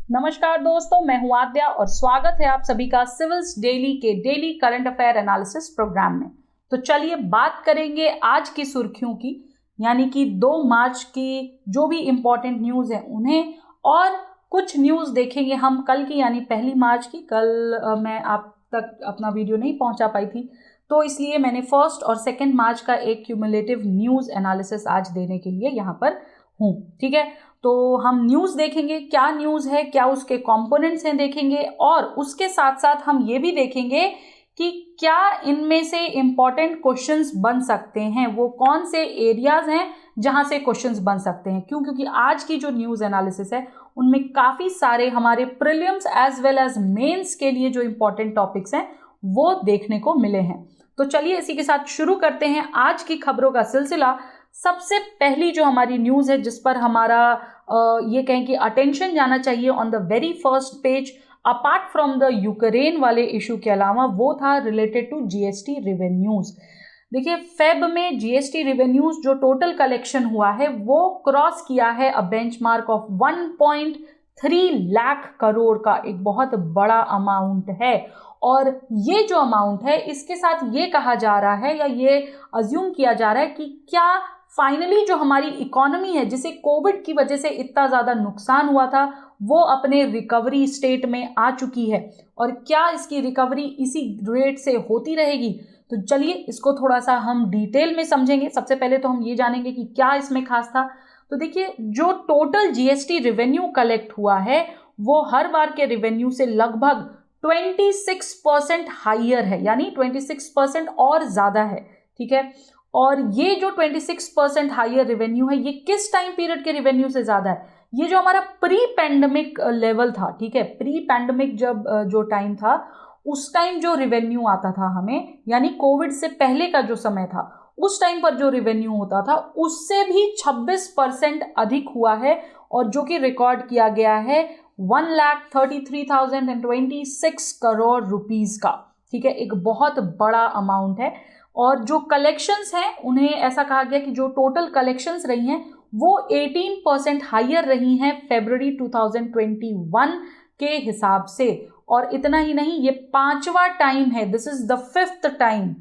नमस्कार दोस्तों, मैं हूं आद्या और स्वागत है आप सभी का सिविल्स डेली के daily current affair analysis programme में। तो चलिए बात करेंगे आज की सुर्खियों की, यानी कि 2 मार्च की जो भी इम्पोर्टेंट न्यूज़ है उन्हें, और कुछ न्यूज़ देखेंगे हम कल की, यानी 1 मार्च की। कल मैं आप तक अपना वीडियो नहीं पहुंचा पाई थी, तो इसलिए मैंने 1 और 2 मार्च का एक क्यूमुलेटिव न्यूज़ एनालिसिस आज देने के लिए यहाँ पर हूँ। ठीक है, तो हम न्यूज़ देखेंगे, क्या न्यूज़ है, क्या उसके कंपोनेंट्स हैं देखेंगे, और उसके साथ साथ हम ये भी देखेंगे कि क्या इनमें से इम्पॉर्टेंट क्वेश्चंस बन सकते हैं, वो कौन से एरियाज हैं जहां से क्वेश्चंस बन सकते हैं। क्योंकि आज की जो न्यूज़ एनालिसिस है उनमें काफ़ी सारे हमारे prelims as well as mains के लिए जो इम्पॉर्टेंट टॉपिक्स हैं वो देखने को मिले हैं। तो चलिए इसी के साथ शुरू करते हैं आज की खबरों का सिलसिला। सबसे पहली जो हमारी न्यूज़ है जिस पर हमारा ये कहें कि अटेंशन जाना चाहिए on the very first page, apart from the Ukraine वाले इशू के अलावा, वो था रिलेटेड टू जीएसटी रिवेन्यूज़। देखिए, फेब में जीएसटी रिवेन्यूज़ जो टोटल कलेक्शन हुआ है वो क्रॉस किया है अ बेंचमार्क ऑफ 1.3 लाख करोड़ का, एक बहुत बड़ा अमाउंट है। और ये जो अमाउंट है इसके साथ ये कहा जा रहा है या ये अज्यूम किया जा रहा है कि क्या फाइनली जो हमारी इकोनॉमी है जिसे कोविड की वजह से इतना ज़्यादा नुकसान हुआ था वो अपने रिकवरी स्टेट में आ चुकी है, और क्या इसकी रिकवरी इसी रेट से होती रहेगी। तो चलिए इसको थोड़ा सा हम डिटेल में समझेंगे। सबसे पहले तो हम ये जानेंगे कि क्या इसमें खास था। तो देखिए, जो टोटल जीएसटी रिवेन्यू कलेक्ट हुआ है वो हर बार के रिवेन्यू से लगभग 26% हाइयर है, यानी 26% और ज़्यादा है। ठीक है, और ये जो 26% हाइयर रेवेन्यू है ये किस टाइम पीरियड के रेवेन्यू से ज़्यादा है? ये जो हमारा प्री पैंडमिक लेवल था, ठीक है, प्री पैंडमिक जब जो टाइम था उस टाइम जो रेवेन्यू आता था हमें, यानी कोविड से पहले का जो समय था उस टाइम पर जो रेवेन्यू होता था उससे भी 26% अधिक हुआ है, और जो कि रिकॉर्ड किया गया है 1,33,026 करोड़ रुपीज़ का। ठीक है, एक बहुत बड़ा अमाउंट है। और जो कलेक्शंस हैं उन्हें ऐसा कहा गया कि जो टोटल कलेक्शंस रही हैं वो 18% हाइयर रही हैं फरवरी 2021 के हिसाब से। और इतना ही नहीं, ये 5वां टाइम है, this is the 5th time.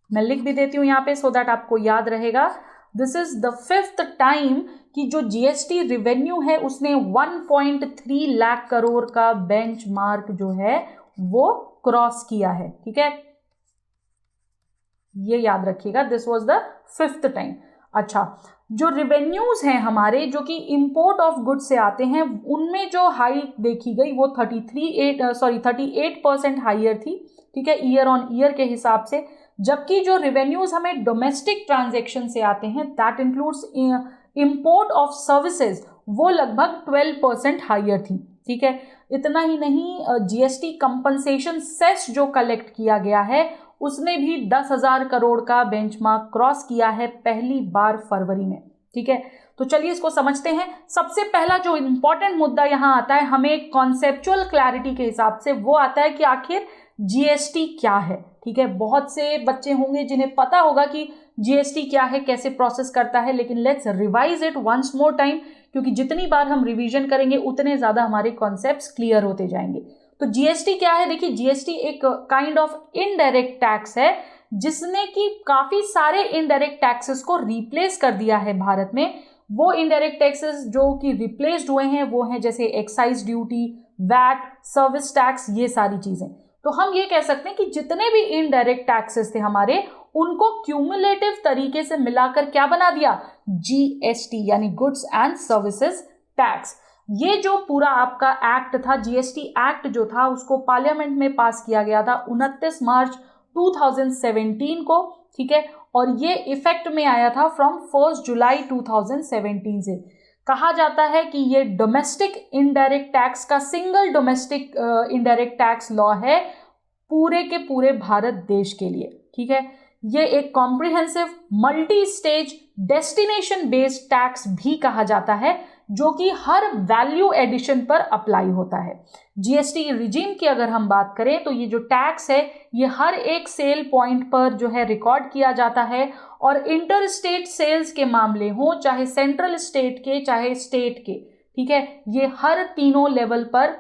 मैं लिख भी देती हूँ यहाँ पे सो दैट आपको याद रहेगा। This is the 5th time कि जो जीएसटी रिवेन्यू है उसने 1.3 लाख करोड़ का बेंचमार्क जो है वो क्रॉस किया है। ठीक है, ये याद रखिएगा, this was the 5th time. अच्छा, जो रिवेन्यूज हैं हमारे जो कि इंपोर्ट ऑफ गुड्स से आते हैं उनमें जो हाइक देखी गई वो 38% हाइयर थी। ठीक है, ईयर ऑन ईयर के हिसाब से। जबकि जो रिवेन्यूज हमें डोमेस्टिक ट्रांजैक्शन से आते हैं that includes import of services, वो लगभग 12% हाइयर थी। ठीक है, इतना ही नहीं, जीएसटी कंपनसेशन सेस जो कलेक्ट किया गया है उसने भी 10,000 करोड़ का बेंचमार्क क्रॉस किया है पहली बार फरवरी में। ठीक है, तो चलिए इसको समझते हैं। सबसे पहला जो इंपॉर्टेंट मुद्दा यहाँ आता है हमें कॉन्सेप्चुअल क्लैरिटी के हिसाब से, वो आता है कि आखिर जीएसटी क्या है। ठीक है, बहुत से बच्चे होंगे जिन्हें पता होगा कि जीएसटी क्या है, कैसे प्रोसेस करता है, लेकिन let's revise it once more time, क्योंकि जितनी बार हम रिवीजन करेंगे उतने ज़्यादा हमारे कॉन्सेप्ट्स क्लियर होते जाएंगे। तो जीएसटी क्या है? देखिए, जीएसटी एक काइंड ऑफ इनडायरेक्ट टैक्स है जिसने कि काफ़ी सारे इनडायरेक्ट टैक्सेस को रिप्लेस कर दिया है भारत में। वो इनडायरेक्ट टैक्सेस जो कि रिप्लेस्ड हुए हैं वो हैं जैसे excise duty, VAT, service tax, ये सारी चीज़ें। तो हम ये कह सकते हैं कि जितने भी इनडायरेक्ट टैक्सेस थे हमारे उनको क्यूमुलेटिव तरीके से मिलाकर क्या बना दिया? जीएसटी, यानी गुड्स एंड सर्विसेज टैक्स। ये जो पूरा आपका एक्ट था, जीएसटी एक्ट जो था, उसको पार्लियामेंट में पास किया गया था 29 मार्च 2017 को। ठीक है, और ये इफेक्ट में आया था फ्रॉम 1 जुलाई 2017 से। कहा जाता है कि ये डोमेस्टिक इनडायरेक्ट टैक्स का single domestic indirect tax law है पूरे के पूरे भारत देश के लिए। ठीक है, ये एक comprehensive multi stage destination based tax भी कहा जाता है जो कि हर वैल्यू एडिशन पर अप्लाई होता है। जीएसटी रिजीम की अगर हम बात करें तो ये जो टैक्स है ये हर एक सेल पॉइंट पर जो है रिकॉर्ड किया जाता है, और इंटर स्टेट सेल्स के मामले हों चाहे सेंट्रल स्टेट के चाहे स्टेट के, ठीक है, ये हर तीनों लेवल पर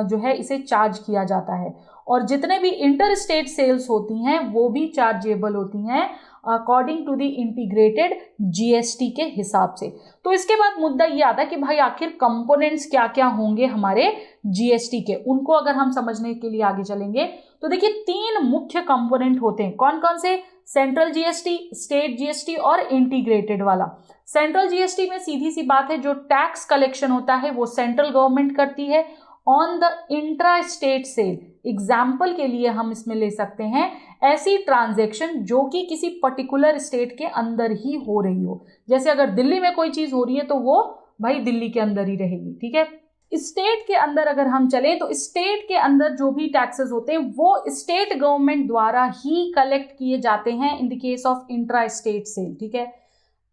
जो है इसे चार्ज किया जाता है। और जितने भी इंटर स्टेट सेल्स होती हैं वो भी चार्जेबल होती हैं according to the integrated GST के हिसाब से। तो इसके बाद मुद्दा ये आता है कि भाई आखिर कंपोनेंट्स क्या क्या होंगे हमारे जीएसटी के, उनको अगर हम समझने के लिए आगे चलेंगे तो देखिए 3 मुख्य कंपोनेंट होते हैं। कौन कौन से? सेंट्रल जीएसटी, स्टेट जीएसटी और इंटीग्रेटेड वाला। सेंट्रल जीएसटी में सीधी सी बात है, जो टैक्स कलेक्शन होता है वो सेंट्रल गवर्नमेंट करती है on the intra state sale. Example के लिए हम इसमें ले सकते हैं ऐसी ट्रांजैक्शन जो कि किसी पर्टिकुलर स्टेट के अंदर ही हो रही हो। जैसे अगर दिल्ली में कोई चीज हो रही है तो वो भाई दिल्ली के अंदर ही रहेगी, ठीक है। स्टेट के अंदर अगर हम चलें तो स्टेट के अंदर जो भी टैक्सेस होते हैं वो स्टेट गवर्नमेंट द्वारा ही कलेक्ट किए जाते हैं in the case of intra state sale, ठीक है।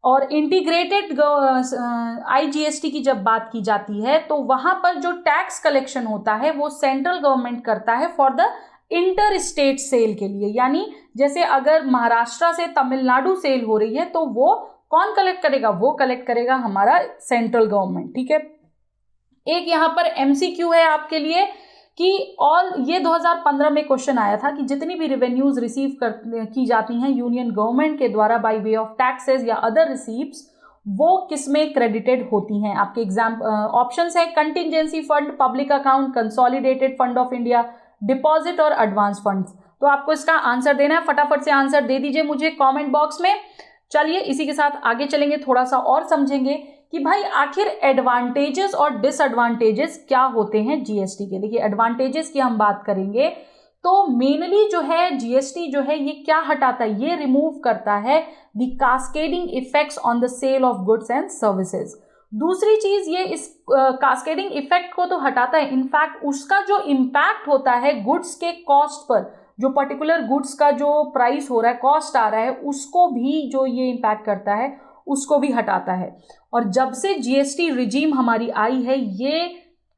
और इंटीग्रेटेड आईजीएसटी की जब बात की जाती है तो वहां पर जो टैक्स कलेक्शन होता है वो सेंट्रल गवर्नमेंट करता है for the inter state sale के लिए। यानी जैसे अगर महाराष्ट्र से तमिलनाडु सेल हो रही है तो वो कौन कलेक्ट करेगा? वो कलेक्ट करेगा हमारा सेंट्रल गवर्नमेंट, ठीक है। एक यहाँ पर एमसीक्यू है आपके लिए कि ये 2015 में क्वेश्चन आया था कि जितनी भी रेवेन्यूज रिसीव की जाती हैं यूनियन गवर्नमेंट के द्वारा बाय वे ऑफ टैक्सेस या अदर रिसीप्स, वो किसमें क्रेडिटेड होती हैं। आपके एग्जाम ऑप्शंस है contingency fund, public account, consolidated fund of India, deposit और एडवांस फंड्स। तो आपको इसका आंसर देना है, फटाफट से आंसर दे दीजिए मुझे कमेंट बॉक्स में। चलिए इसी के साथ आगे चलेंगे, थोड़ा सा और समझेंगे कि भाई आखिर एडवांटेजेस और डिसएडवांटेजेस क्या होते हैं जीएसटी के। देखिए एडवांटेजेस की हम बात करेंगे तो मेनली जो है जीएसटी जो है ये क्या हटाता है? ये रिमूव करता है the cascading effects on the sale of goods and services. दूसरी चीज ये इस कास्केडिंग इफेक्ट को तो हटाता है, इनफैक्ट उसका जो इम्पैक्ट होता है गुड्स के कॉस्ट पर, जो पर्टिकुलर गुड्स का जो प्राइस हो रहा है, कॉस्ट आ रहा है, उसको भी जो ये इम्पैक्ट करता है उसको भी हटाता है। और जब से जीएसटी रिजीम हमारी आई है ये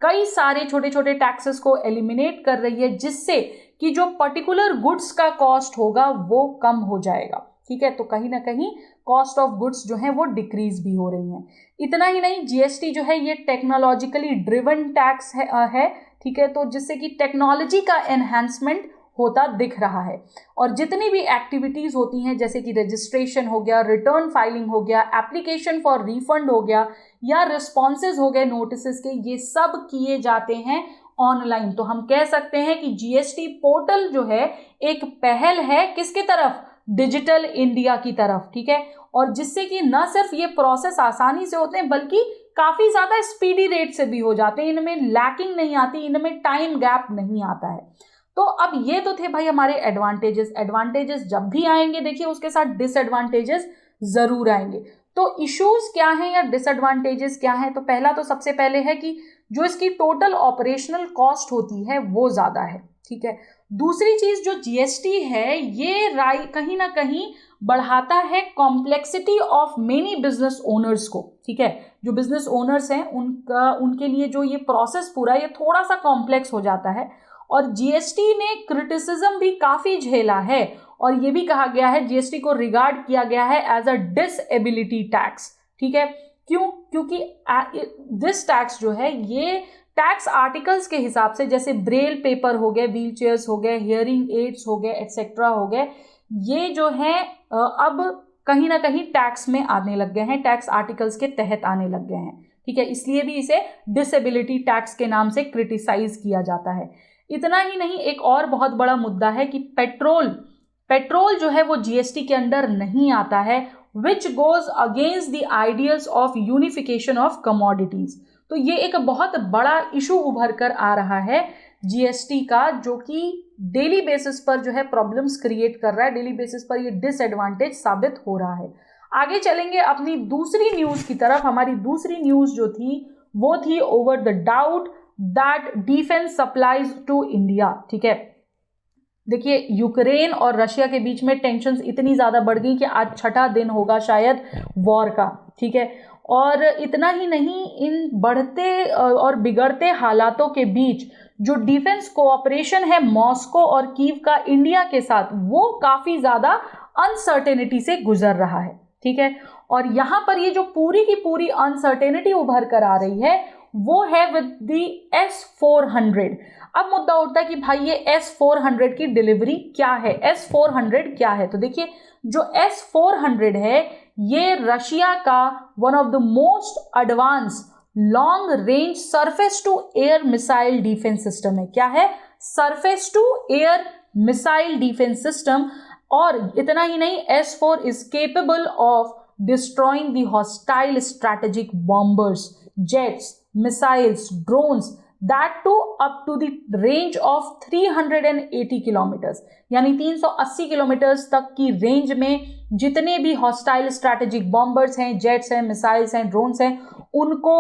कई सारे छोटे छोटे टैक्सेस को एलिमिनेट कर रही है, जिससे कि जो पर्टिकुलर गुड्स का कॉस्ट होगा वो कम हो जाएगा, ठीक है। तो कहीं ना कहीं कॉस्ट ऑफ गुड्स जो है वो डिक्रीज भी हो रही हैं। इतना ही नहीं, जीएसटी जो है ये टेक्नोलॉजिकली ड्रिवन टैक्स है, ठीक है। तो जिससे कि टेक्नोलॉजी का एनहांसमेंट होता दिख रहा है। और जितनी भी एक्टिविटीज होती हैं जैसे कि रजिस्ट्रेशन हो गया, रिटर्न फाइलिंग हो गया, एप्लीकेशन फॉर रिफंड हो गया या रिस्पॉन्सेज हो गए नोटिस के, ये सब किए जाते हैं ऑनलाइन। तो हम कह सकते हैं कि जीएसटी पोर्टल जो है एक पहल है किसकी तरफ? डिजिटल इंडिया की तरफ, ठीक है। और जिससे कि न सिर्फ ये प्रोसेस आसानी से होते हैं बल्कि काफी ज्यादा स्पीडी रेट से भी हो जाते हैं, इनमें लैकिंग नहीं आती, इनमें टाइम गैप नहीं आता है। तो अब ये तो थे भाई हमारे एडवांटेजेस जब भी आएंगे देखिए उसके साथ डिसएडवांटेजेस जरूर आएंगे। तो इश्यूज क्या हैं या डिसएडवांटेजेस क्या हैं? तो पहला तो सबसे पहले है कि जो इसकी टोटल ऑपरेशनल कॉस्ट होती है वो ज्यादा है, ठीक है। दूसरी चीज जो जीएसटी है ये कहीं ना कहीं बढ़ाता है complexity of many business owners को, ठीक है। जो बिजनेस ओनर्स हैं उनके लिए जो ये प्रोसेस पूरा ये थोड़ा सा कॉम्प्लेक्स हो जाता है। और जीएसटी ने क्रिटिसिज्म भी काफी झेला है और ये भी कहा गया है, जीएसटी को रिगार्ड किया गया है एज अ डिसएबिलिटी टैक्स, ठीक है। क्यों? क्योंकि दिस टैक्स जो है ये टैक्स आर्टिकल्स के हिसाब से, जैसे ब्रेल पेपर हो गए, व्हील चेयर्स हो गए, हियरिंग एड्स हो गए, एटसेट्रा हो गए, ये जो है अब कहीं ना कहीं टैक्स में आने लग गए हैं, टैक्स आर्टिकल्स के तहत आने लग गए हैं, ठीक है। इसलिए भी इसे डिसएबिलिटी टैक्स के नाम से क्रिटिसाइज किया जाता है। इतना ही नहीं, एक और बहुत बड़ा मुद्दा है कि पेट्रोल जो है वो जीएसटी के अंडर नहीं आता है, which goes against the ideals of unification of commodities. तो ये एक बहुत बड़ा इशू उभर कर आ रहा है जीएसटी का, जो कि डेली बेसिस पर जो है प्रॉब्लम्स क्रिएट कर रहा है, डेली बेसिस पर ये डिसएडवांटेज साबित हो रहा है। आगे चलेंगे अपनी दूसरी न्यूज की तरफ। हमारी दूसरी न्यूज जो थी वो थी over the doubt that defence supplies to India, ठीक है। देखिए यूक्रेन और रशिया के बीच में टेंशन्स इतनी ज्यादा बढ़ गई कि आज 6ठा दिन होगा शायद वॉर का, ठीक है। और इतना ही नहीं, इन बढ़ते और बिगड़ते हालातों के बीच जो डिफेंस कोऑपरेशन है मॉस्को और कीव का इंडिया के साथ, वो काफी ज्यादा अनसर्टेनिटी से गुजर रहा है, ठीक है। और यहाँ पर ये जो पूरी की पूरी अनसर्टेनिटी उभर कर आ रही है वो है विद द S-400। अब मुद्दा उठता है कि भाई ये S-400 की डिलीवरी क्या है, S-400 क्या है। तो देखिए जो S-400 है ये रशिया का one of the most advance long range surface to air missile defence system है। क्या है? Surface to air missile defence system. और इतना ही नहीं, S-4 is capable of destroying the hostile strategic bombers, jets, missiles, drones, that too up to the range of 380 kilometres, यानी 380 kilometres तक की रेंज में जितने भी हॉस्टाइल स्ट्रैटेजिक बॉम्बर्स हैं, जेट्स हैं, मिसाइल्स हैं, ड्रोन्स हैं, उनको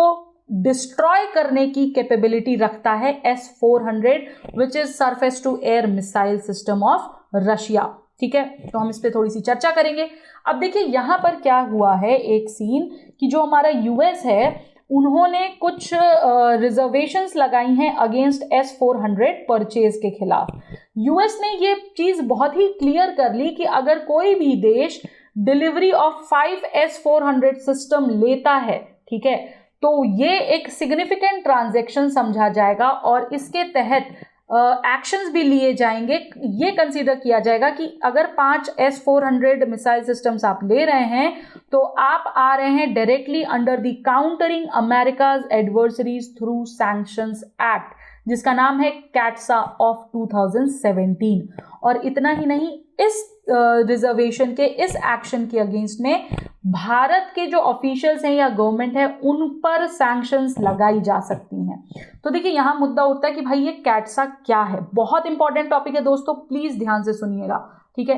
डिस्ट्रॉय करने की कैपेबिलिटी रखता है S-400 which is surface to air missile system of Russia. ठीक है, तो हम इस पे थोड़ी सी चर्चा करेंगे। अब देखिए यहाँ पर क्या हुआ है, एक सीन कि जो हमारा यूएस है उन्होंने कुछ रिजर्वेशंस लगाई हैं अगेंस्ट S-400 परचेज के खिलाफ। यूएस ने ये चीज बहुत ही क्लियर कर ली कि अगर कोई भी देश डिलीवरी ऑफ 5 S-400 सिस्टम लेता है, ठीक है, तो ये एक सिग्निफिकेंट ट्रांजैक्शन समझा जाएगा और इसके तहत एक्शंस भी लिए जाएंगे। ये कंसीडर किया जाएगा कि अगर 5 S-400 मिसाइल सिस्टम्स आप ले रहे हैं तो आप आ रहे हैं directly under the countering America's adversaries through sanctions act, जिसका नाम है कैट्सा ऑफ 2017। और इतना ही नहीं, इस रिजर्वेशन के, इस एक्शन के अगेंस्ट में भारत के जो ऑफिशियल्स हैं या गवर्नमेंट है उन पर सैंक्शंस लगाई जा सकती हैं। तो देखिए यहां मुद्दा उठता है कि भाई ये कैट्सा क्या है। बहुत इंपॉर्टेंट टॉपिक है दोस्तों, प्लीज ध्यान से सुनिएगा। ठीक है,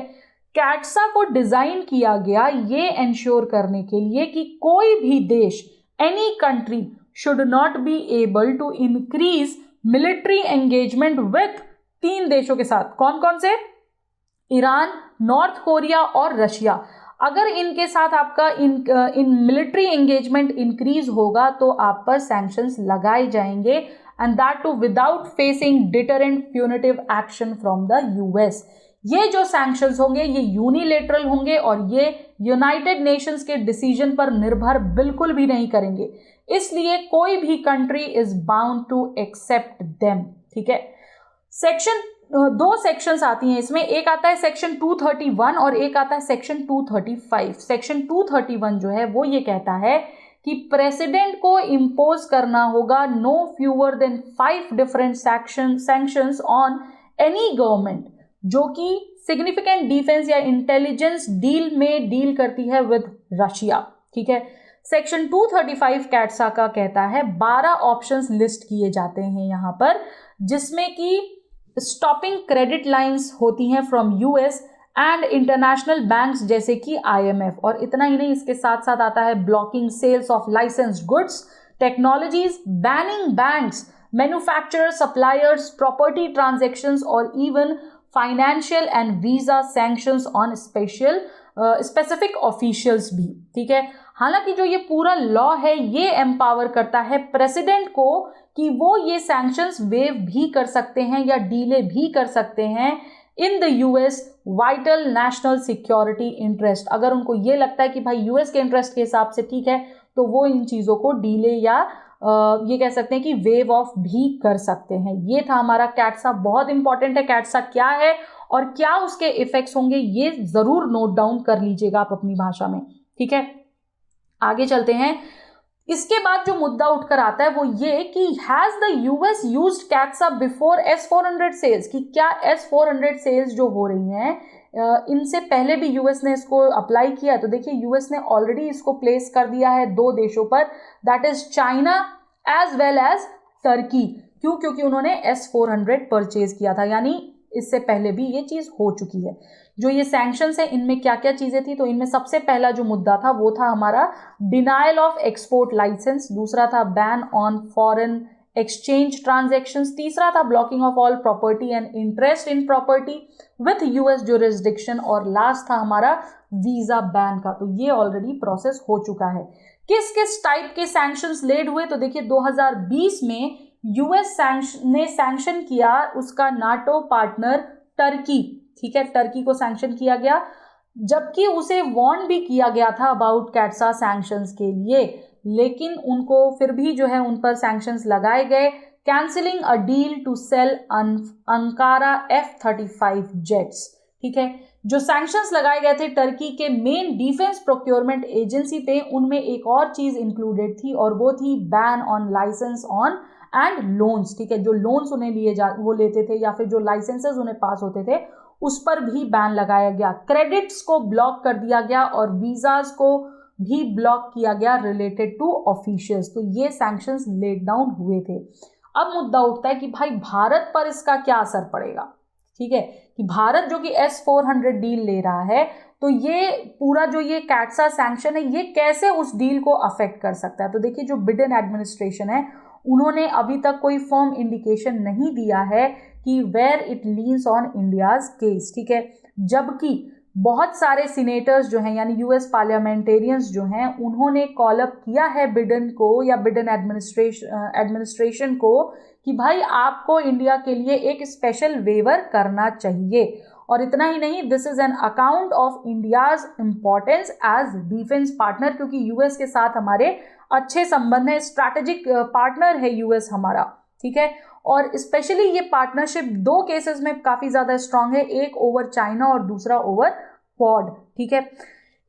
कैट्सा को डिजाइन किया गया ये एंश्योर करने के लिए कि कोई भी देश, any country should not be able to increase military engagement with 3 देशों के साथ। कौन कौन से? ईरान, नॉर्थ कोरिया और रशिया। अगर इनके साथ आपका इन मिलिट्री एंगेजमेंट इंक्रीज होगा तो आप पर सैंक्शंस लगाए जाएंगे, and that too without facing deterrent punitive action from the US. ये जो सैंक्शंस होंगे ये यूनिलेटरल होंगे और ये यूनाइटेड नेशंस के डिसीजन पर निर्भर बिल्कुल भी नहीं करेंगे, इसलिए कोई भी country is bound to accept them. ठीक है, दो सेक्शंस आती हैं इसमें, एक आता है सेक्शन 231 और एक आता है सेक्शन 235। सेक्शन 231 जो है वो ये कहता है कि प्रेसिडेंट को इम्पोज करना होगा no fewer than 5 different sanctions on any government जो कि सिग्निफिकेंट डिफेंस या इंटेलिजेंस डील में डील करती है विद रशिया। ठीक है, सेक्शन 235 कैट्सा का कहता है 12 ऑप्शंस लिस्ट किए जाते हैं यहाँ पर, जिसमें कि स्टॉपिंग क्रेडिट लाइंस होती हैं from US and international banks जैसे कि IMF। और इतना ही नहीं, इसके साथ साथ आता है blocking sales of licensed goods, technologies, banning banks, manufacturers, suppliers, property transactions और even financial and visa sanctions on specific officials भी। ठीक है, हालांकि जो ये पूरा लॉ है ये एम्पावर करता है प्रेसिडेंट को कि वो ये सैंक्शंस वेव भी कर सकते हैं या डीले भी कर सकते हैं in the US vital national security interest. अगर उनको ये लगता है कि भाई यूएस के इंटरेस्ट के हिसाब से ठीक है तो वो इन चीज़ों को डीले या ये कह सकते हैं कि वेव ऑफ भी कर सकते हैं। ये था हमारा कैट्सा। बहुत इंपॉर्टेंट है कैट्सा क्या है और क्या उसके इफेक्ट्स होंगे, ये जरूर नोट डाउन कर लीजिएगा आप अपनी भाषा में। ठीक है, आगे चलते हैं। इसके बाद जो मुद्दा उठकर आता है वो ये कि has the US used CAATSA before S-400 sales, कि क्या S-400 सेल्स जो हो रही हैं इनसे पहले भी यूएस ने इसको अप्लाई किया। तो देखिए यूएस ने ऑलरेडी इसको प्लेस कर दिया है 2 देशों पर, that is China as well as Turkey. क्यों? क्योंकि उन्होंने S-400 परचेज किया था, यानी इससे पहले भी ये चीज हो चुकी है। जो ये सैंक्शंस है इनमें क्या क्या चीजें थी, तो इनमें सबसे पहला जो मुद्दा था वो था हमारा डिनायल ऑफ एक्सपोर्ट लाइसेंस, दूसरा था ban on foreign exchange transactions, तीसरा था blocking of all property and interest in property with US jurisdiction, और लास्ट था हमारा वीजा बैन का। तो ये ऑलरेडी प्रोसेस हो चुका है। किस किस टाइप के सैंक्शंस लेड हुए, तो देखिए 2020 में यूएस ने सैंक्शन किया उसका नाटो पार्टनर टर्की। ठीक है, टर्की को सैंक्शन किया गया, जबकि उसे वार्न भी किया गया था अबाउट कैट्सा सैंक्शंस के लिए। लेकिन उनको फिर भी जो है उन पर सैंक्शंस लगाए गए, cancelling a deal to sell Ankara F-35 jets. ठीक है, जो सैंक्शंस लगाए गए थे टर्की के मेन डिफेंस प्रोक्योरमेंट एजेंसी पे, उनमें एक और चीज इंक्लूडेड थी और वो थी ban on licence on and loans. ठीक है, जो लोन्स उन्हें वो लेते थे या फिर जो लाइसेंसेस उन्हें पास होते थे उस पर भी बैन लगाया गया। क्रेडिट्स को ब्लॉक कर दिया गया और वीजास को भी ब्लॉक किया गया रिलेटेड टू ऑफिशियल्स। तो ये सैंक्शंस लेट डाउन हुए थे। अब मुद्दा उठता है कि भाई भारत पर इसका क्या असर पड़ेगा। ठीक है, कि भारत जो कि S-400 डील ले रहा है, तो ये पूरा जो ये कैट्सा सैंक्शन है ये कैसे उस डील को अफेक्ट कर सकता है। तो देखिए, जो बिडेन एडमिनिस्ट्रेशन है उन्होंने अभी तक कोई फर्म इंडिकेशन नहीं दिया है कि where it leans on India's case. ठीक है, जबकि बहुत सारे सीनेटर्स जो हैं यानी यूएस पार्लियामेंटेरियंस जो हैं उन्होंने कॉल अप किया है बिडेन को या बिडेन एडमिनिस्ट्रेशन को कि भाई आपको इंडिया के लिए एक स्पेशल वेवर करना चाहिए। और इतना ही नहीं, this is an account of India's importance as defence partner, क्योंकि यूएस के साथ हमारे अच्छे संबंध है, स्ट्रैटेजिक पार्टनर है यूएस हमारा। ठीक है, और स्पेशली ये पार्टनरशिप दो केसेस में काफी ज्यादा स्ट्रांग है, एक ओवर चाइना और दूसरा ओवर क्वाड। ठीक है,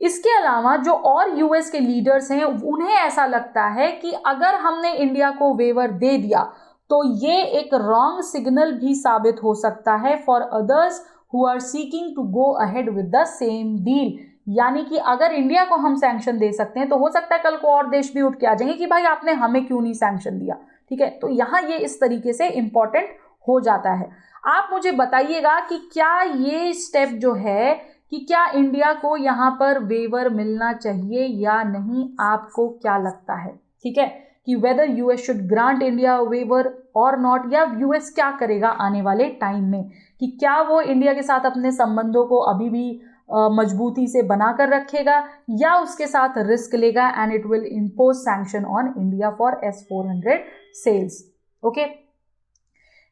इसके अलावा जो और यूएस के लीडर्स हैं उन्हें ऐसा लगता है कि अगर हमने इंडिया को वेवर दे दिया तो ये एक रॉन्ग सिग्नल भी साबित हो सकता है for others who are seeking to go ahead with the same deal. यानी कि अगर इंडिया को हम सैंक्शन दे सकते हैं तो हो सकता है कल को और देश भी उठ के आ जाएंगे कि भाई आपने हमें क्यों नहीं सैंक्शन दिया। ठीक है, तो यहाँ ये इस तरीके से इंपॉर्टेंट हो जाता है। आप मुझे बताइएगा कि क्या ये स्टेप जो है कि क्या इंडिया को यहाँ पर वेवर मिलना चाहिए या नहीं, आपको क्या लगता है। ठीक है, कि whether US should grant India waiver और नॉट, या यूएस क्या करेगा आने वाले टाइम में, कि क्या वो इंडिया के साथ अपने संबंधों को अभी भी मजबूती से बनाकर रखेगा या उसके साथ रिस्क लेगा and it will impose sanction on India for S-400 sales. Okay,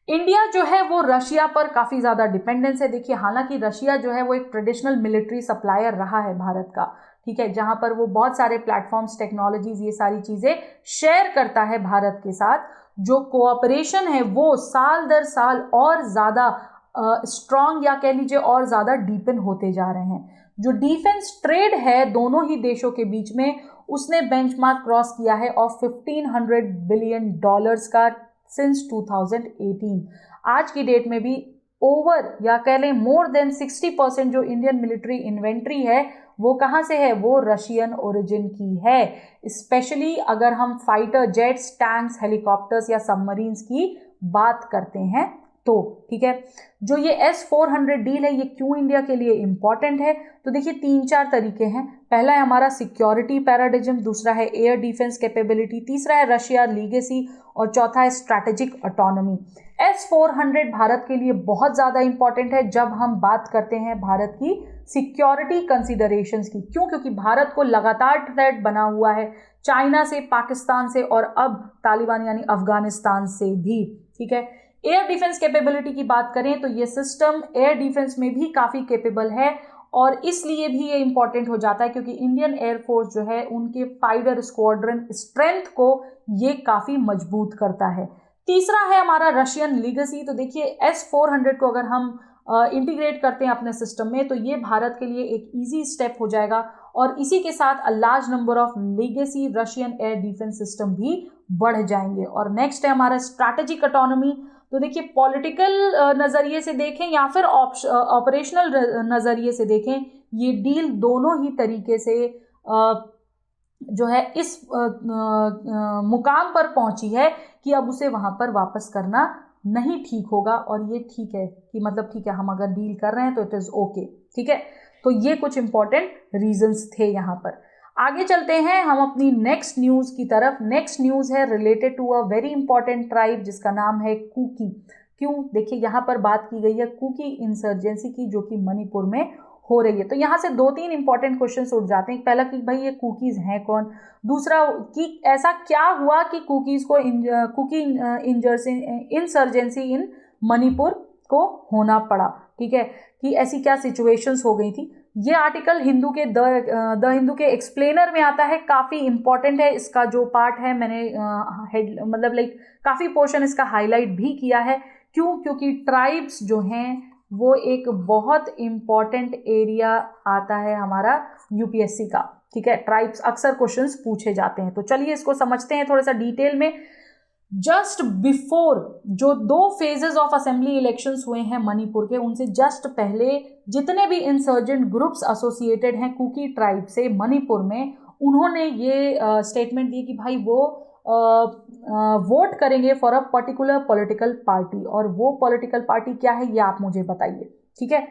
India जो है वो रशिया पर काफी ज्यादा डिपेंडेंस है। देखिए, हालांकि रशिया जो है वो एक ट्रेडिशनल मिलिट्री सप्लायर रहा है भारत का। ठीक है, जहां पर वो बहुत सारे प्लेटफॉर्म्स, टेक्नोलॉजीज, ये सारी चीजें शेयर करता है भारत के साथ। जो कोऑपरेशन है वो साल दर साल और ज्यादा स्ट्रॉन्ग या कह लीजिए और ज्यादा डीपन होते जा रहे हैं। जो डिफेंस ट्रेड है दोनों ही देशों के बीच में, उसने बेंचमार्क क्रॉस किया है ऑफ $1,500 बिलियन का सिंस 2018। आज की डेट में भी ओवर या कह लें मोर देन 60% जो इंडियन मिलिट्री इन्वेंट्री है वो कहाँ से है, वो रशियन ओरिजिन की है। स्पेशली अगर हम फाइटर जेट्स, टैंक्स, हेलीकॉप्टर्स या सबमरीन्स की बात करते हैं तो। ठीक है, जो ये S-400 डील है ये क्यों इंडिया के लिए इंपॉर्टेंट है, तो देखिए 3-4 तरीके हैं। पहला है हमारा सिक्योरिटी पैराडिज्म, दूसरा है एयर डिफेंस कैपेबिलिटी, तीसरा है रशिया लीगेसी और चौथा है स्ट्रैटेजिक ऑटोनॉमी। S-400 भारत के लिए बहुत ज़्यादा इंपॉर्टेंट है जब हम बात करते हैं भारत की सिक्योरिटी कंसिडरेशंस की। क्यों? क्योंकि भारत को लगातार थ्रेट बना हुआ है चाइना से, पाकिस्तान से और अब तालिबान यानी अफगानिस्तान से भी। ठीक है, एयर डिफेंस कैपेबिलिटी की बात करें तो ये सिस्टम एयर डिफेंस में भी काफ़ी कैपेबल है और इसलिए भी ये इंपॉर्टेंट हो जाता है क्योंकि इंडियन एयरफोर्स जो है उनके फाइटर स्क्वाड्रन स्ट्रेंथ को ये काफ़ी मजबूत करता है। तीसरा है हमारा रशियन लीगेसी। तो देखिए S-400 को अगर हम इंटीग्रेट करते हैं अपने सिस्टम में तो ये भारत के लिए एक इजी स्टेप हो जाएगा और इसी के साथ a large number of legacy Russian air defence system भी बढ़ जाएंगे। और नेक्स्ट है हमारा स्ट्रैटेजिक ऑटोनॉमी। तो देखिए पॉलिटिकल नज़रिए से देखें या फिर ऑपरेशनल नज़रिए से देखें, ये डील दोनों ही तरीके से जो है इस मुकाम पर पहुंची है कि अब उसे वहां पर वापस करना नहीं ठीक होगा और ये ठीक है कि मतलब ठीक है हम अगर डील कर रहे हैं तो इट इज़ ओके। ठीक है, तो ये कुछ इंपॉर्टेंट रीजंस थे यहाँ पर। आगे चलते हैं हम अपनी नेक्स्ट न्यूज़ की तरफ। नेक्स्ट न्यूज़ है related to a very important tribe जिसका नाम है कुकी। क्यों? देखिए यहाँ पर बात की गई है कुकी इंसर्जेंसी की जो कि मणिपुर में हो रही है। तो यहाँ से 2-3 इंपॉर्टेंट क्वेश्चन उठ जाते हैं। पहला कि भाई ये कुकीज़ हैं कौन, दूसरा कि ऐसा क्या हुआ कि कुकीज़ को कुकी इंसर्जेंसी इन मणिपुर को होना पड़ा। ठीक है, कि ऐसी क्या सिचुएशंस हो गई थी। ये आर्टिकल हिंदू के द हिंदू के एक्सप्लेनर में आता है, काफ़ी इंपॉर्टेंट है। इसका जो पार्ट है मैंने मतलब लाइक काफ़ी पोर्शन इसका हाईलाइट भी किया है। क्यों? क्योंकि ट्राइब्स जो हैं वो एक बहुत इम्पॉर्टेंट एरिया आता है हमारा यूपीएससी का। ठीक है, ट्राइब्स अक्सर क्वेश्चंस पूछे जाते हैं। तो चलिए इसको समझते हैं थोड़ा सा डिटेल में। जस्ट बिफोर जो 2 फेजेस ऑफ असेंबली इलेक्शंस हुए हैं मणिपुर के, उनसे जस्ट पहले जितने भी इंसर्जेंट ग्रुप्स एसोसिएटेड हैं कुकी ट्राइब से मणिपुर में, उन्होंने ये स्टेटमेंट दी कि भाई वो वोट करेंगे for a particular political party. और वो पॉलिटिकल पार्टी क्या है ये आप मुझे बताइए। ठीक है,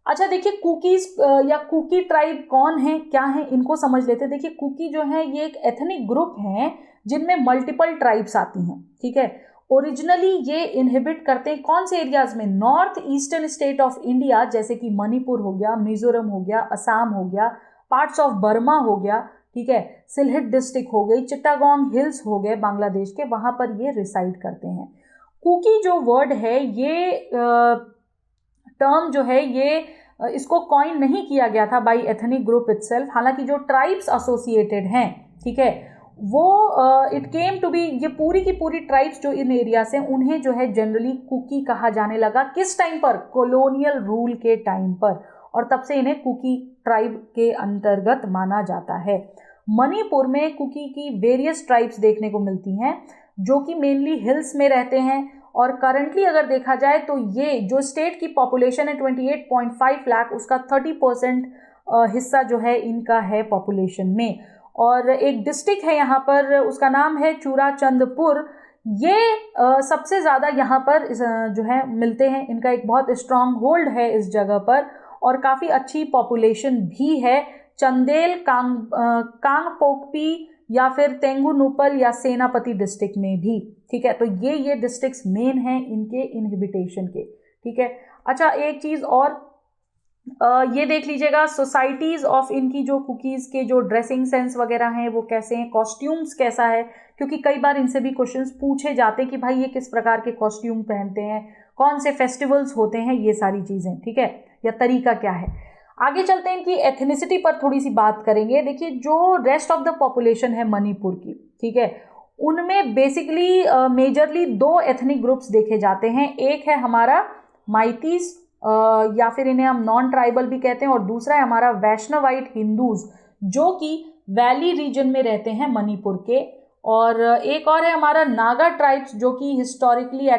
अच्छा देखिए, कुकीज या कुकी ट्राइब कौन है, क्या है, इनको समझ लेते हैं। देखिए, कुकी जो है ये एक एथनिक ग्रुप है जिनमें मल्टीपल ट्राइब्स आती हैं। ठीक है, ओरिजिनली ये इनहिबिट करते हैं कौन से एरियाज में? North eastern state of India, जैसे कि मणिपुर हो गया, मिजोरम हो गया, असम हो गया, पार्ट्स ऑफ बर्मा हो गया, ठीक है, सिलहट डिस्ट्रिक्ट हो गई, चिट्टागोंग हिल्स हो गए बांग्लादेश के, वहां पर ये रिसाइड करते हैं। कुकी जो वर्ड है ये टर्म जो है ये इसको कॉइन नहीं किया गया था बाय एथनिक ग्रुप इटसेल्फ। हालांकि जो ट्राइब्स एसोसिएटेड हैं, ठीक है, वो इट केम टू बी, ये पूरी की पूरी ट्राइब्स जो इन एरिया से, उन्हें जो है जनरली कुकी कहा जाने लगा। किस टाइम पर? कॉलोनियल रूल के टाइम पर, और तब से इन्हें कुकी ट्राइब के अंतर्गत माना जाता है। मणिपुर में कुकी की वेरियस ट्राइब्स देखने को मिलती हैं जो कि मेनली हिल्स में रहते हैं। और करंटली अगर देखा जाए तो ये जो स्टेट की पॉपुलेशन है 28.5 लाख, उसका 30% हिस्सा जो है इनका है पॉपुलेशन में। और एक डिस्ट्रिक्ट है यहाँ पर, उसका नाम है चूराचंदपुर। ये सबसे ज़्यादा यहाँ पर जो है मिलते हैं, इनका एक बहुत स्ट्रॉन्ग होल्ड है इस जगह पर, और काफ़ी अच्छी पॉपुलेशन भी है। चंदेल, कांगपोकपी या फिर तेंगुनुपल या सेनापति डिस्ट्रिक्ट में भी। ठीक है, तो ये डिस्ट्रिक्ट्स मेन हैं इनके इनहिबिटेशन के। ठीक है, अच्छा एक चीज़ और ये देख लीजिएगा, सोसाइटीज़ ऑफ इनकी जो कुकीज़ के जो ड्रेसिंग सेंस वगैरह हैं वो कैसे हैं, कॉस्ट्यूम्स कैसा है, क्योंकि कई बार इनसे भी क्वेश्चंस पूछे जाते हैं कि भाई ये किस प्रकार के कॉस्ट्यूम पहनते हैं, कौन से फेस्टिवल्स होते हैं, ये सारी चीज़ें। ठीक है, या तरीका क्या है। आगे चलते हैं, इनकी एथनिसिटी पर थोड़ी सी बात करेंगे। देखिए, जो रेस्ट ऑफ द पॉपुलेशन है मणिपुर की, ठीक है, उनमें बेसिकली मेजरली 2 एथनिक ग्रुप्स देखे जाते हैं। एक है हमारा माइतीस, या फिर इन्हें हम नॉन ट्राइबल भी कहते हैं, और दूसरा है हमारा वैष्णवाइट हिंदूज, जो कि वैली रीजन में रहते हैं मणिपुर के। और एक और है हमारा नागा ट्राइब्स, जो कि हिस्टोरिकली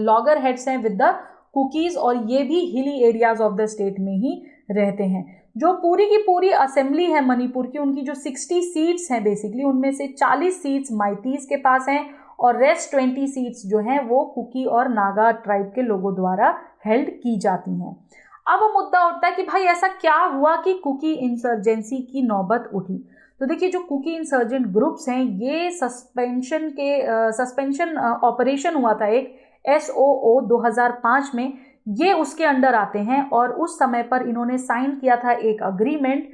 लॉगर हेड्स हैं विद द कुकीज़, और ये भी hilly areas of the state में ही रहते हैं। जो पूरी की पूरी असेंबली है मणिपुर की, उनकी जो 60 सीट्स हैं बेसिकली, उनमें से 40 सीट्स माइतीस के पास हैं, और रेस्ट 20 सीट्स जो हैं वो कुकी और नागा ट्राइब के लोगों द्वारा हेल्ड की जाती हैं। अब मुद्दा उठता है कि भाई ऐसा क्या हुआ कि कुकी इंसर्जेंसी की नौबत उठी। तो देखिए, जो कुकी इंसर्जेंट ग्रुप्स हैं, ये सस्पेंशन ऑपरेशन हुआ था एक SOO 2005 में, ये उसके अंडर आते हैं। और उस समय पर इन्होंने साइन किया था एक अग्रीमेंट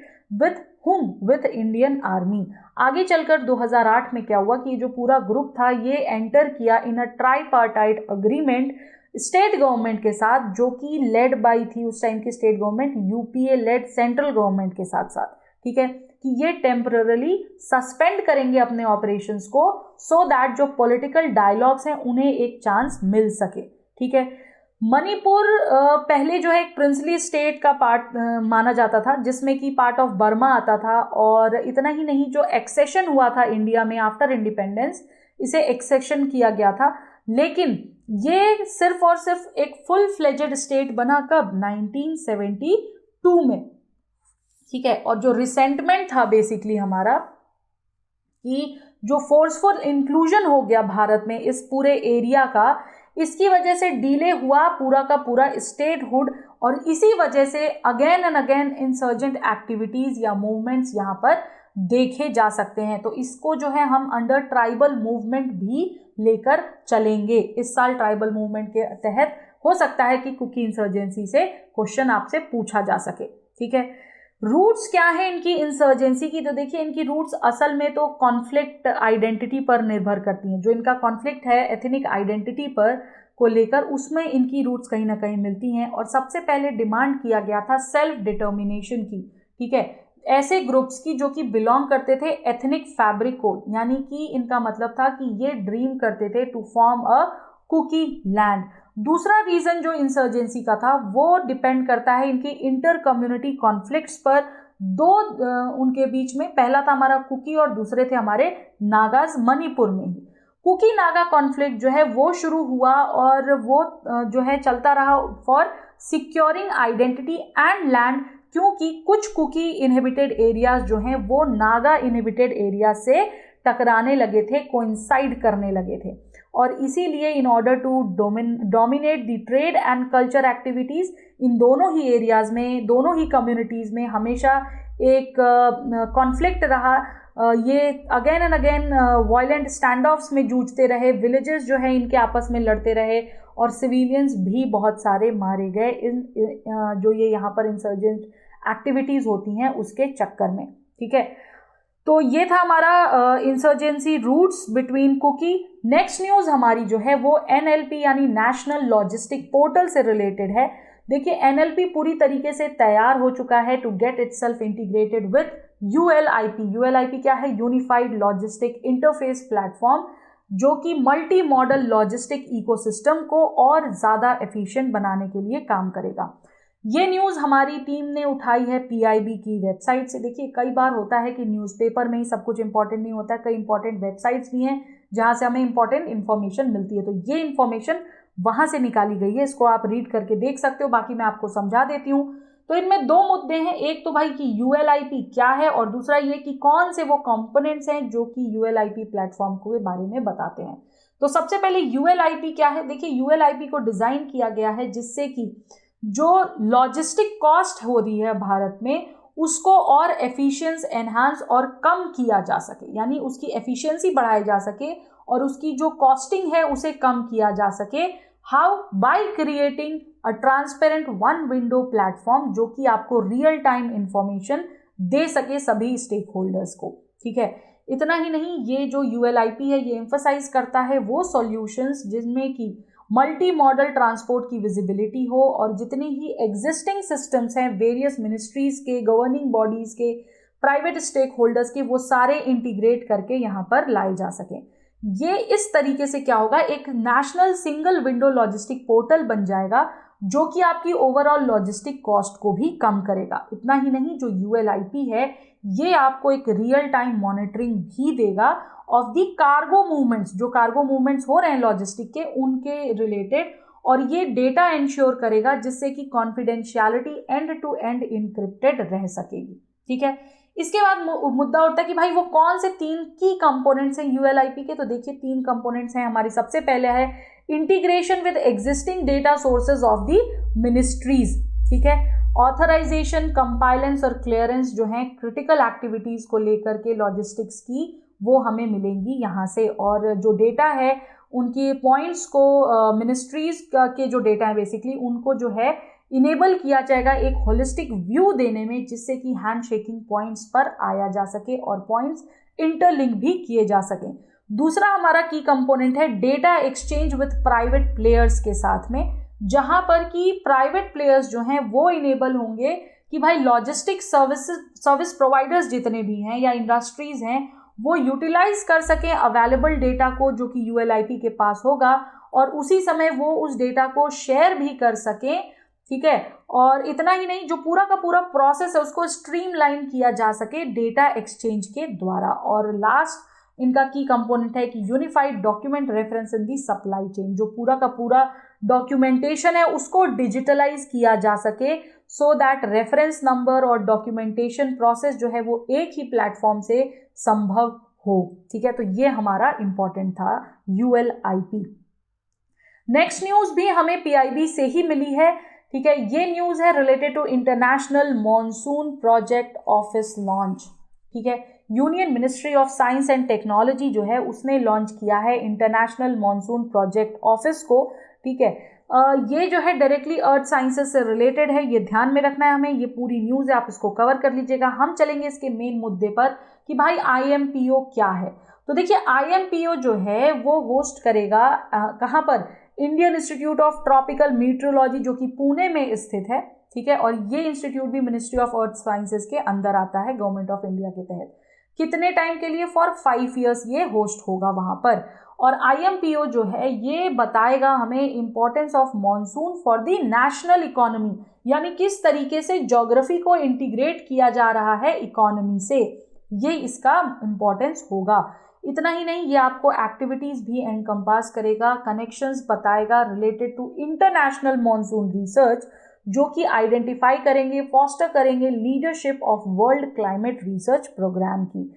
विथ इंडियन आर्मी। आगे चलकर 2008 में क्या हुआ कि जो पूरा ग्रुप था ये एंटर किया इन अ ट्राईपार्टाइट अग्रीमेंट स्टेट गवर्नमेंट के साथ, जो कि लेड बाई थी उस टाइम की state government, UPA led central government के साथ साथ। ठीक है, कि ये टेम्पररी सस्पेंड करेंगे अपने ऑपरेशंस को, सो दैट जो पॉलिटिकल डायलॉग्स हैं उन्हें एक चांस मिल सके। ठीक है, मणिपुर पहले जो है एक प्रिंसली स्टेट का पार्ट माना जाता था, जिसमें कि पार्ट ऑफ बर्मा आता था। और इतना ही नहीं, जो एक्सेशन हुआ था इंडिया में आफ्टर इंडिपेंडेंस, इसे एक्सेशन किया गया था। लेकिन ये सिर्फ और सिर्फ एक फुल फ्लेजेड स्टेट बना कब? 1972 में। ठीक है, और जो रिसेंटमेंट था बेसिकली हमारा, कि जो फोर्सफुल इंक्लूजन हो गया भारत में इस पूरे एरिया का, इसकी वजह से डिले हुआ पूरा का पूरा स्टेटहुड, और इसी वजह से again and again insurgent activities या मूवमेंट्स यहाँ पर देखे जा सकते हैं। तो इसको जो है हम अंडर ट्राइबल मूवमेंट भी लेकर चलेंगे। इस साल ट्राइबल मूवमेंट के तहत हो सकता है कि कुकी इंसर्जेंसी से क्वेश्चन आपसे पूछा जा सके। ठीक है, रूट्स क्या है इनकी इंसर्जेंसी की? तो देखिए, इनकी रूट्स असल में तो कॉन्फ्लिक्ट आइडेंटिटी पर निर्भर करती हैं। जो इनका कॉन्फ्लिक्ट है एथनिक आइडेंटिटी पर, को लेकर, उसमें इनकी रूट्स कहीं ना कहीं मिलती हैं। और सबसे पहले डिमांड किया गया था सेल्फ डिटर्मिनेशन की, ठीक है, ऐसे ग्रुप्स की जो कि बिलोंग करते थे एथनिक फैब्रिक को, यानी कि इनका मतलब था कि ये ड्रीम करते थे to form a Kuki land. दूसरा रीजन जो इंसर्जेंसी का था वो डिपेंड करता है इनके इंटर कम्युनिटी कॉन्फ्लिक्ट्स पर। दो उनके बीच में, पहला था हमारा कुकी और दूसरे थे हमारे नागाज, मणिपुर में ही। कुकी नागा कॉन्फ्लिक्ट जो है वो शुरू हुआ और वो जो है चलता रहा for securing identity and land, क्योंकि कुछ कुकी इनहेबिटेड एरियाज जो हैं वो नागा इनहेबिटेड एरिया से टकराने लगे थे, कोइंसाइड करने लगे थे। और इसीलिए in order to dominate the trade and culture activities, इन दोनों ही एरियाज में, दोनों ही कम्युनिटीज में हमेशा एक कॉन्फ्लिक्ट रहा। ये again and again violent stand offs में जूझते रहे, विलेजेस जो है इनके आपस में लड़ते रहे और सिविलियंस भी बहुत सारे मारे गए इन जो ये यहाँ पर इंसर्जेंट एक्टिविटीज होती हैं उसके चक्कर में, ठीक है। तो ये था हमारा insurgency roots between Kuki. Next news हमारी जो है वो NLP यानी नेशनल लॉजिस्टिक पोर्टल से रिलेटेड है। देखिए NLP पूरी तरीके से तैयार हो चुका है to get itself integrated with ULIP। ULIP क्या है? यूनिफाइड लॉजिस्टिक इंटरफेस प्लेटफॉर्म, जो कि मल्टी मॉडल लॉजिस्टिक इकोसिस्टम को और ज़्यादा एफिशिएंट बनाने के लिए काम करेगा। ये न्यूज़ हमारी टीम ने उठाई है PIB की वेबसाइट से। देखिए कई बार होता है कि न्यूज़पेपर में ही सब कुछ इंपॉर्टेंट नहीं होता, कई इंपॉर्टेंट वेबसाइट्स भी हैं जहाँ से हमें इंपॉर्टेंट इन्फॉर्मेशन मिलती है, तो ये इन्फॉर्मेशन वहाँ से निकाली गई है, इसको आप रीड करके देख सकते हो, बाकी मैं आपको समझा देती हूँ। तो इनमें दो मुद्दे हैं, एक तो भाई कि ULIP क्या है और दूसरा ये कि कौन से वो कंपोनेंट्स हैं जो कि ULIP प्लेटफॉर्म के बारे में बताते हैं। तो सबसे पहले ULIP क्या है? देखिए ULIP को डिज़ाइन किया गया है जिससे कि जो लॉजिस्टिक कॉस्ट हो रही है भारत में उसको और एफिशिएंस एनहांस और कम किया जा सके, यानी उसकी एफिशिएंसी बढ़ाई जा सके और उसकी जो कॉस्टिंग है उसे कम किया जा सके। How? By creating a transparent one window platform जो कि आपको रियल टाइम इंफॉर्मेशन दे सके सभी स्टेक होल्डर्स को, ठीक है। इतना ही नहीं, ये जो ULIP है ये एम्फसाइज करता है वो सॉल्यूशंस जिनमें कि मल्टी मॉडल ट्रांसपोर्ट की विजिबिलिटी हो और जितनी ही एग्जिस्टिंग सिस्टम्स हैं वेरियस मिनिस्ट्रीज के, गवर्निंग बॉडीज के, प्राइवेट स्टेक होल्डर्स के, वो सारे इंटीग्रेट करके यहाँ पर लाए जा सकें। ये इस तरीके से क्या होगा, एक national single window logistic portal बन जाएगा जो कि आपकी ओवरऑल लॉजिस्टिक कॉस्ट को भी कम करेगा। इतना ही नहीं, जो ULIP है ये आपको एक रियल टाइम मॉनिटरिंग भी देगा ऑफ दी कार्गो मूवमेंट्स, जो कार्गो मूवमेंट्स हो रहे हैं लॉजिस्टिक के उनके रिलेटेड, और ये डेटा इंश्योर करेगा जिससे कि confidentiality end to end encrypted रह सकेगी, ठीक है। इसके बाद मुद्दा उठता है कि भाई वो कौन से 3 की कंपोनेंट्स हैं ULIP के। तो देखिए 3 कंपोनेंट्स हैं हमारी। सबसे पहले है integration with existing data sources of the ministries, ठीक है। ऑथराइजेशन, कंपाइलेंस और क्लियरेंस जो हैं क्रिटिकल एक्टिविटीज को लेकर के लॉजिस्टिक्स की, वो हमें मिलेंगी यहाँ से। और जो डेटा है उनके पॉइंट्स को मिनिस्ट्रीज के जो डेटा है बेसिकली उनको जो है इनेबल किया जाएगा एक होलिस्टिक व्यू देने में, जिससे कि हैंड शेकिंग पॉइंट्स पर आया जा सके और पॉइंट्स इंटरलिंक भी किए जा सकें। दूसरा हमारा की कंपोनेंट है data exchange with private players के साथ में, जहां पर कि प्राइवेट प्लेयर्स जो हैं वो इनेबल होंगे कि भाई लॉजिस्टिक सर्विस प्रोवाइडर्स जितने भी हैं या इंडस्ट्रीज हैं वो यूटिलाइज कर सकें अवेलेबल डेटा को जो कि ULIP के पास होगा, और उसी समय वो उस डेटा को शेयर भी कर सकें, ठीक है। और इतना ही नहीं, जो पूरा का पूरा प्रोसेस है उसको स्ट्रीमलाइन किया जा सके डेटा एक्सचेंज के द्वारा। और लास्ट इनका की कंपोनेंट है कि unified document reference in the supply chain, जो पूरा का पूरा डॉक्यूमेंटेशन है उसको डिजिटलाइज किया जा सके सो दैट रेफरेंस नंबर और डॉक्यूमेंटेशन प्रोसेस जो है वो एक ही प्लेटफॉर्म से संभव हो, ठीक है। तो ये हमारा इंपॉर्टेंट था ULIP। नेक्स्ट न्यूज़ भी हमें PIB से ही मिली है, ठीक है। ये न्यूज़ है related to international monsoon project office launch, ठीक है। Union ministry of science and technology जो है उसने लॉन्च किया है इंटरनेशनल मॉनसून प्रोजेक्ट ऑफिस को, ठीक है। ये जो है डायरेक्टली अर्थ साइंसेस से रिलेटेड है, ये ध्यान में रखना है हमें। ये पूरी न्यूज़ है, आप इसको कवर कर लीजिएगा। हम चलेंगे इसके मेन मुद्दे पर कि भाई IMPO क्या है। तो देखिए IMPO जो है वो होस्ट करेगा कहाँ पर, Indian Institute of Tropical Meteorology जो कि पुणे में स्थित है, ठीक है, और ये इंस्टीट्यूट भी मिनिस्ट्री ऑफ अर्थ साइंसेज के अंदर आता है गवर्नमेंट ऑफ इंडिया के तहत। कितने टाइम के लिए? फॉर 5 ईयर्स ये होस्ट होगा वहां पर। और IMPO जो है ये बताएगा हमें importance of monsoon for the national economy, यानी किस तरीके से ज्योग्राफी को इंटीग्रेट किया जा रहा है इकोनॉमी से, ये इसका इंपॉर्टेंस होगा। इतना ही नहीं, ये आपको एक्टिविटीज भी एनकम्पास करेगा, कनेक्शंस बताएगा related to international monsoon research, जो कि आइडेंटिफाई करेंगे, फॉस्टर करेंगे leadership of world climate research programme की।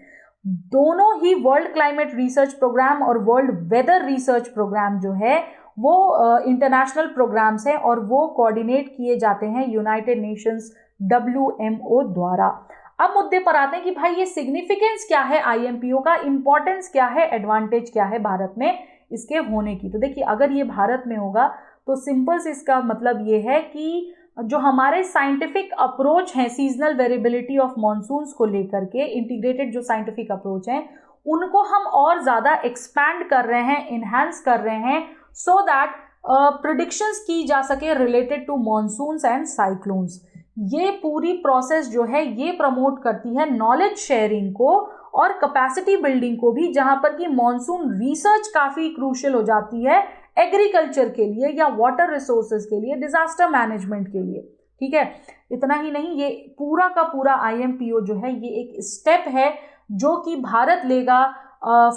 दोनों ही वर्ल्ड क्लाइमेट रिसर्च प्रोग्राम और वर्ल्ड वेदर रिसर्च प्रोग्राम जो है वो इंटरनेशनल प्रोग्राम्स हैं और वो कोऑर्डिनेट किए जाते हैं यूनाइटेड नेशंस WMO द्वारा। अब मुद्दे पर आते हैं कि भाई ये सिग्निफिकेंस क्या है IMPO का, इंपॉर्टेंस क्या है, एडवांटेज क्या है भारत में इसके होने की। तो देखिए, अगर ये भारत में होगा तो सिंपल से इसका मतलब ये है कि जो हमारे साइंटिफिक अप्रोच हैं सीजनल वेरिएबिलिटी ऑफ मॉनसून्स को लेकर के, इंटीग्रेटेड जो साइंटिफिक अप्रोच हैं उनको हम और ज़्यादा एक्सपैंड कर रहे हैं, इन्हांस कर रहे हैं, सो दैट प्रिडिक्शंस की जा सके related to monsoons and cyclones. ये पूरी प्रोसेस जो है ये प्रमोट करती है नॉलेज शेयरिंग को और कैपेसिटी बिल्डिंग को भी, जहां पर कि मॉनसून रिसर्च काफ़ी क्रूशियल हो जाती है एग्रीकल्चर के लिए या वाटर रिसोर्सेज के लिए, डिजास्टर मैनेजमेंट के लिए, ठीक है। इतना ही नहीं, ये पूरा का पूरा IMPO जो है ये एक स्टेप है जो कि भारत लेगा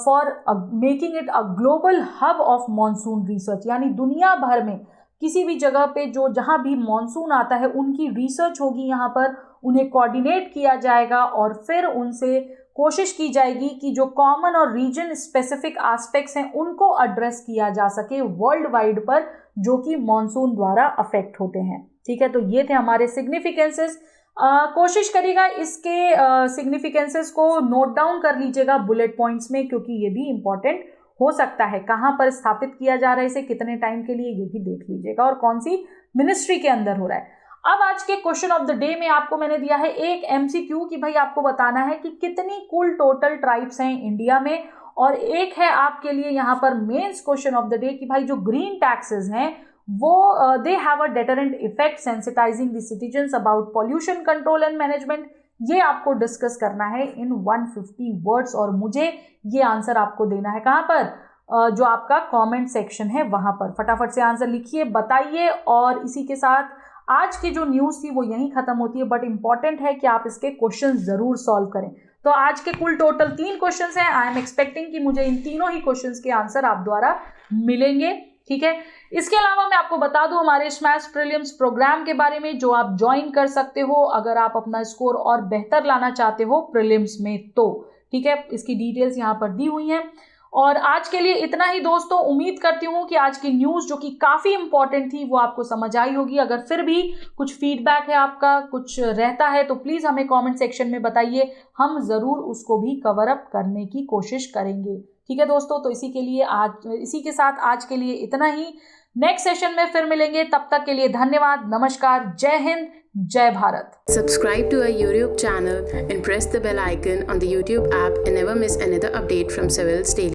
for making it a global hub of monsoon research, यानी दुनिया भर में किसी भी जगह पे जो जहाँ भी मॉनसून आता है उनकी रिसर्च होगी यहाँ पर, उन्हें कोऑर्डिनेट किया जाएगा और फिर उनसे कोशिश की जाएगी कि जो कॉमन और रीजन स्पेसिफिक एस्पेक्ट्स हैं उनको एड्रेस किया जा सके वर्ल्ड वाइड पर, जो कि मॉनसून द्वारा अफेक्ट होते हैं, ठीक है। तो ये थे हमारे सिग्निफिकेंसेस। कोशिश करिएगा इसके सिग्निफिकेंसेस को नोट डाउन कर लीजिएगा बुलेट पॉइंट्स में, क्योंकि ये भी इंपॉर्टेंट हो सकता है। कहाँ पर स्थापित किया जा रहा है इसे, कितने टाइम के लिए, ये भी देख लीजिएगा, और कौन सी मिनिस्ट्री के अंदर हो रहा है। अब आज के क्वेश्चन ऑफ द डे में आपको मैंने दिया है एक MCQ कि भाई आपको बताना है कि कितनी कुल टोटल ट्राइब्स हैं इंडिया में, और एक है आपके लिए यहाँ पर mains question of the day कि भाई जो ग्रीन टैक्सेस हैं वो they have a deterrent effect sensitising the citizens about pollution control and management. ये आपको डिस्कस करना है इन 150 वर्ड्स, और मुझे ये आंसर आपको देना है कहाँ पर, जो आपका कमेंट सेक्शन है वहाँ पर। फटाफट से आंसर लिखिए, बताइए, और इसी के साथ आज की जो न्यूज़ थी वो यहीं खत्म होती है, बट इंपॉर्टेंट है कि आप इसके क्वेश्चन ज़रूर सॉल्व करें। तो आज के कुल टोटल 3 क्वेश्चंस हैं। आई एम एक्सपेक्टिंग कि मुझे इन तीनों ही क्वेश्चंस के आंसर आप द्वारा मिलेंगे, ठीक है। इसके अलावा मैं आपको बता दूं हमारे स्मैश प्रीलिम्स प्रोग्राम के बारे में, जो आप ज्वाइन कर सकते हो अगर आप अपना स्कोर और बेहतर लाना चाहते हो प्रीलिम्स में, तो ठीक है, इसकी डिटेल्स यहाँ पर दी हुई हैं। और आज के लिए इतना ही दोस्तों। उम्मीद करती हूँ कि आज की न्यूज़ जो कि काफ़ी इंपॉर्टेंट थी वो आपको समझ आई होगी। अगर फिर भी कुछ फीडबैक है आपका, कुछ रहता है, तो प्लीज़ हमें कमेंट सेक्शन में बताइए, हम ज़रूर उसको भी कवर अप करने की कोशिश करेंगे, ठीक है दोस्तों। तो इसी के साथ आज के लिए इतना ही। नेक्स्ट सेशन में फिर मिलेंगे, तब तक के लिए धन्यवाद, नमस्कार, जय हिंद, जय Bharat. Subscribe to our YouTube channel and press the bell icon on the YouTube app and never miss another update from Civils Daily.